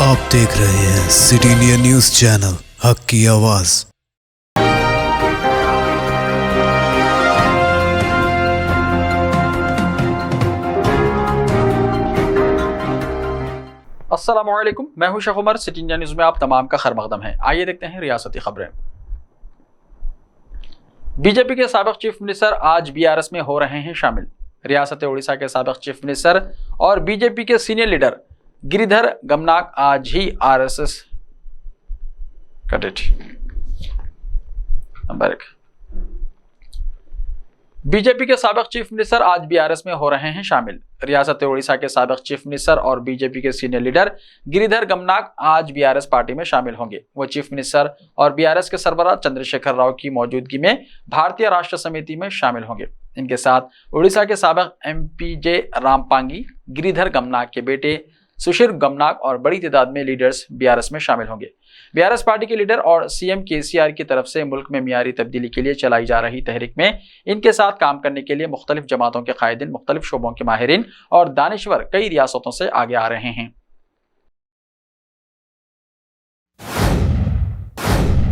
आप देख रहे हैं सिटी इंडिया न्यूज चैनल, हक की आवाज। अस्सलामुअलैकुम, मैं हूं Sheikh Umar. City India News में आप तमाम का खैर मकदम है। आइए देखते हैं रियासती खबरें। बीजेपी के साबिक चीफ मिनिस्टर आज बीआरएस में हो रहे हैं शामिल। रियासत उड़ीसा के साबिक चीफ मिनिस्टर और बीजेपी के सीनियर लीडर गिरिधर गमनाक आज ही आरएसएस बीजेपी के साबिक चीफ मिनिस्टर आज बीआरएस में हो रहे हैं शामिल। रियासत उड़ीसा के साबिक चीफ मिनिस्टर और बीजेपी के सीनियर लीडर गिरिधर गमनाक आज बीआरएस पार्टी में शामिल होंगे। वो चीफ मिनिस्टर और बीआरएस के सरबराह चंद्रशेखर राव की मौजूदगी में भारतीय राष्ट्र समिति में शामिल होंगे। इनके साथ उड़ीसा के साबिक एमपी रामपांगी, गिरिधर गमनाक के बेटे सुशील गमनाक और बड़ी तादाद में लीडर्स बीआरएस में शामिल होंगे। बीआरएस पार्टी के लीडर और सीएम केसीआर की तरफ से मुल्क में मियारी तब्दीली के लिए चलाई जा रही तहरीक में इनके साथ काम करने के लिए मुख्तलिफ जमातों के कायदीन, मुख्तलिफ शोबों के माहिरीन और दानिश्वर कई रियासतों से आगे आ रहे हैं।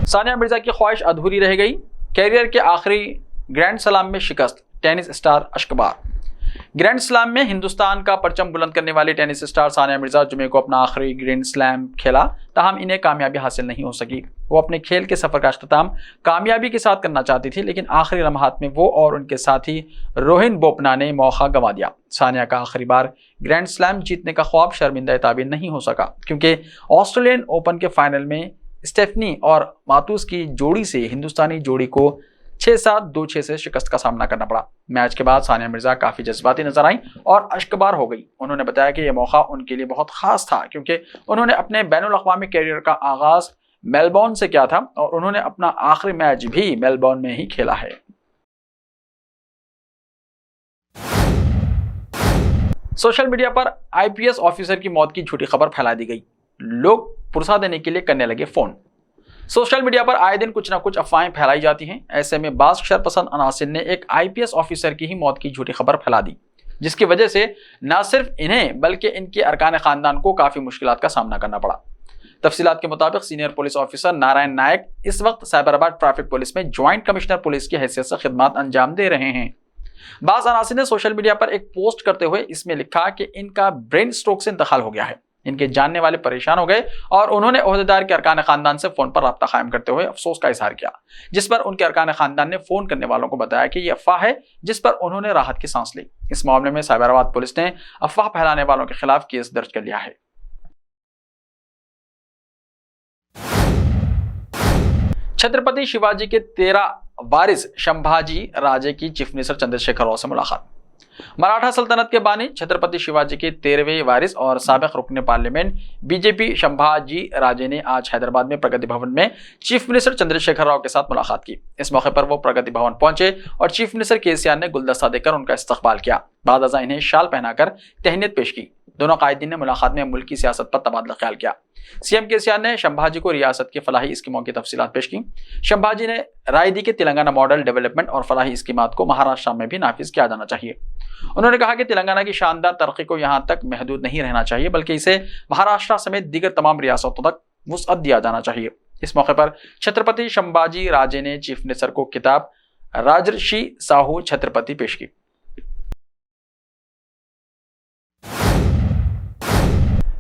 सानिया मिर्जा की ख्वाहिश अधूरी रह गई। कैरियर के आखिरी ग्रैंड स्लैम में शिकस्त, टेनिस स्टार अश्कबार। ग्रैंड स्लैम में हिंदुस्तान का परचम बुलंद करने वाली टेनिस स्टार सानिया मिर्जा जुमे को अपना आखिरी ग्रैंड स्लैम खेला, ताहम इन्हें कामयाबी हासिल नहीं हो सकी। वो अपने खेल के सफर का अख्ताम कामयाबी के साथ करना चाहती थी, लेकिन आखिरी लम्हात में वो और उनके साथी रोहिन बोपन्ना ने मौका गंवा दिया। सानिया का आखिरी बार ग्रैंड स्लैम जीतने का ख्वाब शर्मिंदा ताबीर नहीं हो सका, क्योंकि ऑस्ट्रेलियन ओपन के फाइनल में स्टेफनी और मातूस की जोड़ी से हिंदुस्तानी जोड़ी को 6-7, 2-6 से शिकस्त का सामना करना पड़ा। मैच के बाद सानिया मिर्जा काफी जज्बाती नजर आई और अश्कबार हो गई। उन्होंने बताया कि यह मौका उनके लिए बहुत खास था, क्योंकि उन्होंने अपने बैनुल अक़वामी कैरियर का आगाज मेलबोर्न से किया था और उन्होंने अपना आखिरी मैच भी मेलबोर्न में ही खेला है। सोशल मीडिया पर आईपीएस ऑफिसर की मौत की झूठी खबर फैला दी गई। लोग पुरसा देने के लिए करने लगे फोन। सोशल मीडिया पर आए दिन कुछ ना कुछ अफवाहें फैलाई जाती हैं। ऐसे में बाज़ शरपसंद अनासिर ने एक आईपीएस ऑफिसर की ही मौत की झूठी खबर फैला दी, जिसकी वजह से न सिर्फ इन्हें बल्कि इनके अरकान खानदान को काफ़ी मुश्किलात का सामना करना पड़ा। तफसीलात के मुताबिक सीनियर पुलिस ऑफिसर नारायण नायक इस वक्त साइबराबाद ट्रैफिक पुलिस में ज्वाइंट कमिश्नर पुलिस की हैसियत से खिदमत अंजाम दे रहे हैं। बाज़ अनासिर ने सोशल मीडिया पर एक पोस्ट करते हुए इसमें लिखा कि इनका ब्रेन स्ट्रोक से इंतकाल हो गया है। इनके जानने वाले परेशान हो गए और उन्होंने ओहदेदार के अरकान खानदान से फोन पर राब्ता कायम करते हुए अफसोस का इजहार किया, जिस पर उनके अरकान खानदान ने फोन करने वालों को बताया कि यह अफवाह है, जिस पर उन्होंने राहत की सांस ली। इस मामले में साइबराबाद पुलिस ने अफवाह फैलाने वालों के खिलाफ केस दर्ज कर लिया है। छत्रपति शिवाजी के 13 वारिस संभाजी राजे की चीफ मिनिस्टर चंद्रशेखर राव से मुलाकात। मराठा सल्तनत के बानी छत्रपति शिवाजी के 13वें वारिस और साबिक रुकने पार्लियामेंट बीजेपी संभाजी राजे ने आज हैदराबाद में प्रगति भवन में चीफ मिनिस्टर चंद्रशेखर राव के साथ मुलाकात की। इस मौके पर वो प्रगति भवन पहुंचे और चीफ मिनिस्टर केसीआर ने गुलदस्ता देकर उनका इस्तकबाल किया। बाद अज़ा इन्हें शाल पहनाकर तहनीत पेश की। दोनों कायदीन ने मुलाकात में मुल्क की सियासत पर तबादला ख्याल किया। सीएम केसीआर ने संभाजी को रियासत की फलाही स्कीमों की तफसीलात पेश की। संभाजी ने राय दी कि तेलंगाना मॉडल डेवलपमेंट और फलाही स्कीमात को महाराष्ट्र में भी नाफिज किया जाना चाहिए। उन्होंने कहा कि तेलंगाना की शानदार तरक्की को यहां तक महदूद नहीं रहना चाहिए, बल्कि इसे महाराष्ट्र समेत दीगर तमाम रियासतों तक वुसअत दिया जाना चाहिए। इस मौके पर छत्रपति संभाजी राजे ने चीफ मिनिस्टर को किताब राजर्षि साहू छत्रपति पेश की।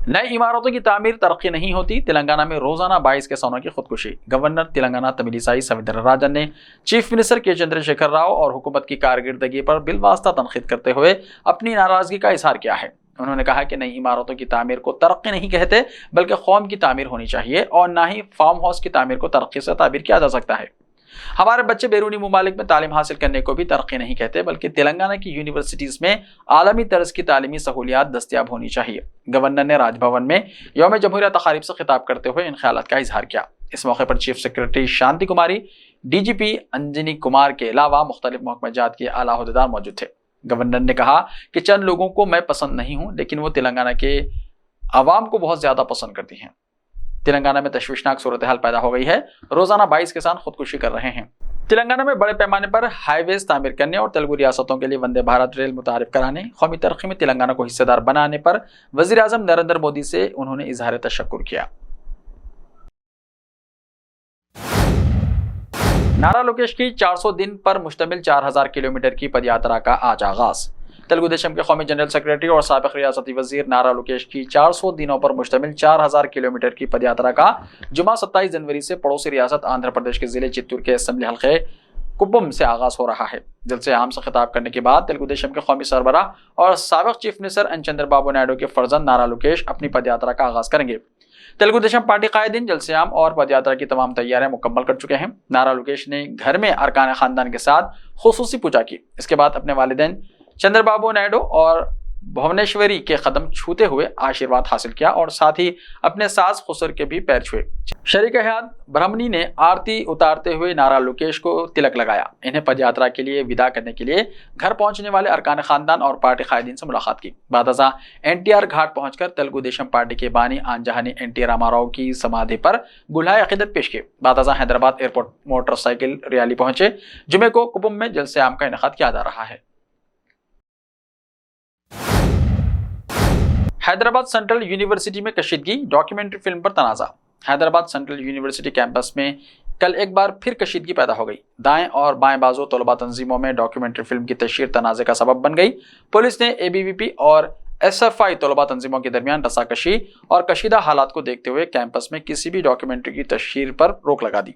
नई इमारतों की तामीर तरक्की नहीं होती, तेलंगाना में रोजाना 22 किसानों की खुदकुशी। गवर्नर तेलंगाना तमिलिसाई सविंद्रराजन ने चीफ मिनिस्टर के चंद्रशेखर राव और हुकूमत की कारकर्दगी पर बिलवास्ता तनकीद करते हुए अपनी नाराजगी का इजहार किया है। उन्होंने कहा कि नई इमारतों की तामीर को तरक्की नहीं कहते, बल्कि कौम की तामीर होनी चाहिए और ना ही फार्म हाउस की तामीर को तरक्की से ताबीर किया जा सकता है। हमारे बच्चे बैरूनी ममालिक में तालीम हासिल करने को भी तरक्की नहीं कहते, बल्कि तेलंगाना की यूनिवर्सिटीज़ में आलमी तर्ज की तालीमी सहूलियात दस्तियाब होनी चाहिए। गवर्नर ने राजभवन में यौम जमहूरिया तकारीब से खिताब करते हुए इन ख्यालात का इजहार किया। इस मौके पर चीफ सेक्रेटरी शांति कुमारी, डीजीपी अंजनी कुमार के अलावा मुख्तलिफ महकमाजात के आला अहदेदार मौजूद थे। गवर्नर ने कहा कि चंद लोगों को मैं पसंद नहीं हूँ, लेकिन वो तेलंगाना के आवाम को बहुत ज़्यादा पसंद करती हैं। तेलंगाना में तशवीशनाक सूरत हाल पैदा हो गई है। रोजाना 22 किसान खुदकुशी कर रहे हैं। तेलंगाना में बड़े पैमाने पर हाईवेज तामीर करने और तेलुगु रियासतों के लिए वंदे भारत रेल मुतारिफ कराने, कौमी तरक्की में तेलंगाना को हिस्सेदार बनाने पर वजीर आजम नरेंद्र मोदी से उन्होंने इजहार तशक्कुर किया। नारा लोकेश की 400 दिन पर मुश्तमिल 4000 किलोमीटर की पदयात्रा का आज आगाज। तेलुगु देशम के कौमी जनरल सेक्रेटरी और साबिक रियासती वजीर नारा लोकेश की 400 दिनों पर मुश्तमिल 4000 किलोमीटर की पदयात्रा का जुमा 27 जनवरी से पड़ोसी रियासत आंध्र प्रदेश के जिले चित्तूर के असेंबली हल्के कुप्पम से आगाज हो रहा है। जलसे आम से खिताब करने के बाद तेलुगु देशम के कौमी सरबराह और साबिक chief minister N Chandrababu Naidu के फर्जंद नारा लोकेश अपनी पदयात्रा का आगाज करेंगे। तेलुगु देशम पार्टी कायदीन जलसे आम और पदयात्रा की तमाम तैयारियां मुकम्मल कर चुके हैं। नारा लोकेश ने घर में अरकान खानदान के साथ खुसूसी पूजा की। इसके बाद अपने वालिदैन चंद्रबाबू नायडू और भुवनेश्वरी के कदम छूते हुए आशीर्वाद हासिल किया और साथ ही अपने सास खुसर के भी पैर छुए। शरीक हयात ब्रह्मणी ने आरती उतारते हुए नारा लोकेश को तिलक लगाया। इन्हें पदयात्रा के लिए विदा करने के लिए घर पहुंचने वाले अरकान खानदान और पार्टी कायदीन से मुलाकात की। बादशाह एनटीआर घाट पहुंचकर तेलुगु देशम पार्टी के बानी आनजहानी एनटी रामाराव की समाधि पर गुल्हाए अकीदत पेश किए। बादशाह हैदराबाद एयरपोर्ट मोटरसाइकिल रैली पहुंचे। जुमे को कुप्पम में जलसे आम का इनेकाद किया जा रहा है। हैदराबाद सेंट्रल यूनिवर्सिटी में कशीदगी, डॉक्यूमेंट्री फिल्म पर तनाज़ा। हैदराबाद सेंट्रल यूनिवर्सिटी कैंपस में कल एक बार फिर कशीदगी पैदा हो गई। दाएं और बाएं बाजू तलबा तंजीमों में डॉक्यूमेंट्री फिल्म की तशहीर तनाज़े का सबब बन गई। पुलिस ने एबीवीपी और एसएफआई तलबा तंजीमों के दरमियान रसाकशी और कशीदा हालात को देखते हुए कैंपस में किसी भी डॉक्यूमेंट्री की तशहीर पर रोक लगा दी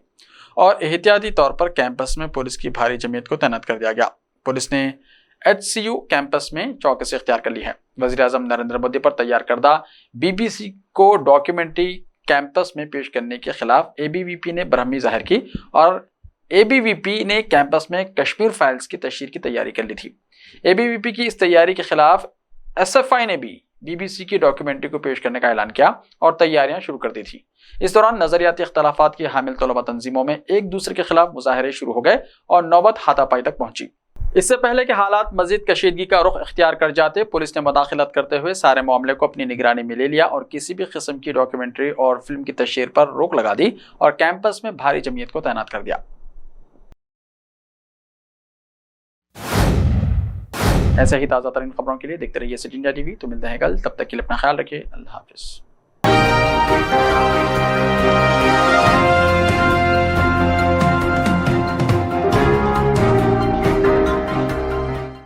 और एहतियाती तौर पर कैंपस में पुलिस की भारी जमीयत को तैनात कर दिया गया। पुलिस ने HCU कैंपस में चौकसी इख्तियार कर ली है। वज़ीर आज़म नरेंद्र मोदी पर तैयार करदा BBC को डॉक्यूमेंट्री कैंपस में पेश करने के खिलाफ ABVP ने बरहमी जाहिर की और ABVP ने कैंपस में कश्मीर फाइल्स की तशहीर की तैयारी कर ली थी। ABVP की इस तैयारी के खिलाफ SFI ने भी BBC की डॉक्यूमेंट्री को पेश करने का ऐलान किया और तैयारियां शुरू कर दी थी। इस दौरान नजरियाती इख्तलाफात की हामिल तलबा तंजीमों में एक दूसरे के खिलाफ मुजाहरे शुरू हो गए और नौबत हाथापाई तक पहुंची। इससे पहले कि हालात मजीद कशीदगी का रुख इख्तियार कर जाते, पुलिस ने मुदाखलत करते हुए सारे मामले को अपनी निगरानी में ले लिया और किसी भी किस्म की डॉक्यूमेंट्री और फिल्म की तशहीर पर रोक लगा दी और कैंपस में भारी जमीयत को तैनात कर दिया। ऐसे ही ताज़ा तरीन खबरों के लिए देखते रहिए सिटी इंडिया टीवी। तो मिलते हैं कल, तब तक के लिए अपना ख्याल रखिए। अल्लाह हाफिज।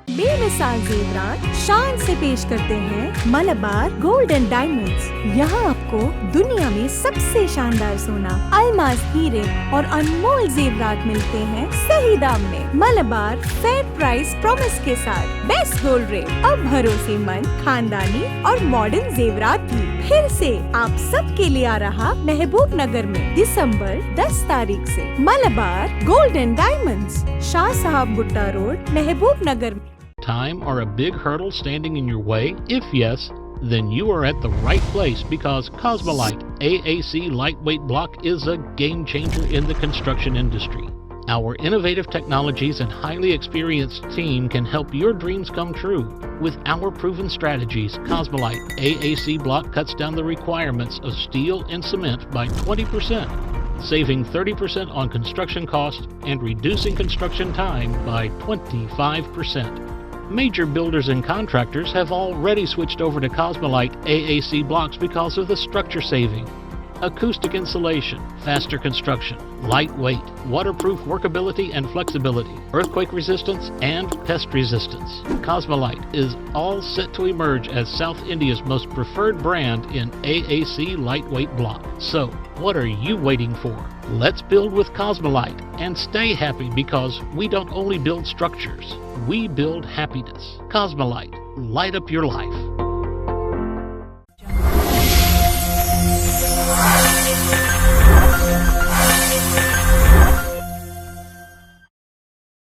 बेमिसाल जेवरात शान से पेश करते हैं मलबार गोल्ड एंड डायमंड्स। यहाँ आपको दुनिया में सबसे शानदार सोना, अलमास, हीरे और अनमोल जेवरात मिलते हैं सही दाम में। मलबार फेयर प्राइस प्रॉमिस के साथ बेस्ट गोल्ड रेट, अब भरोसेमंद, खानदानी और मॉडर्न जेवरात भी फिर से आप सबके लिए आ रहा महबूब नगर में दिसंबर 10 तारीख से। Malabar gold and diamonds, Shah साहब भुट्टा road, Mehboob Nagar. Time or a big hurdle standing in your way? If yes, then you are at the right place because Cosmolite AAC lightweight block is a game changer in the construction industry. Our innovative technologies and highly experienced team can help your dreams come true. With our proven strategies, Cosmolite AAC block cuts down the requirements of steel and cement by 20%, saving 30% on construction costs and reducing construction time by 25%. Major builders and contractors have already switched over to Cosmolite AAC blocks because of the structure saving, acoustic insulation, faster construction, lightweight, waterproof workability and flexibility, earthquake resistance, and pest resistance. Cosmolite is all set to emerge as South India's most preferred brand in AAC lightweight block. So, what are you waiting for? Let's build with Cosmolite and stay happy because we don't only build structures, we build happiness. Cosmolite, light up your life.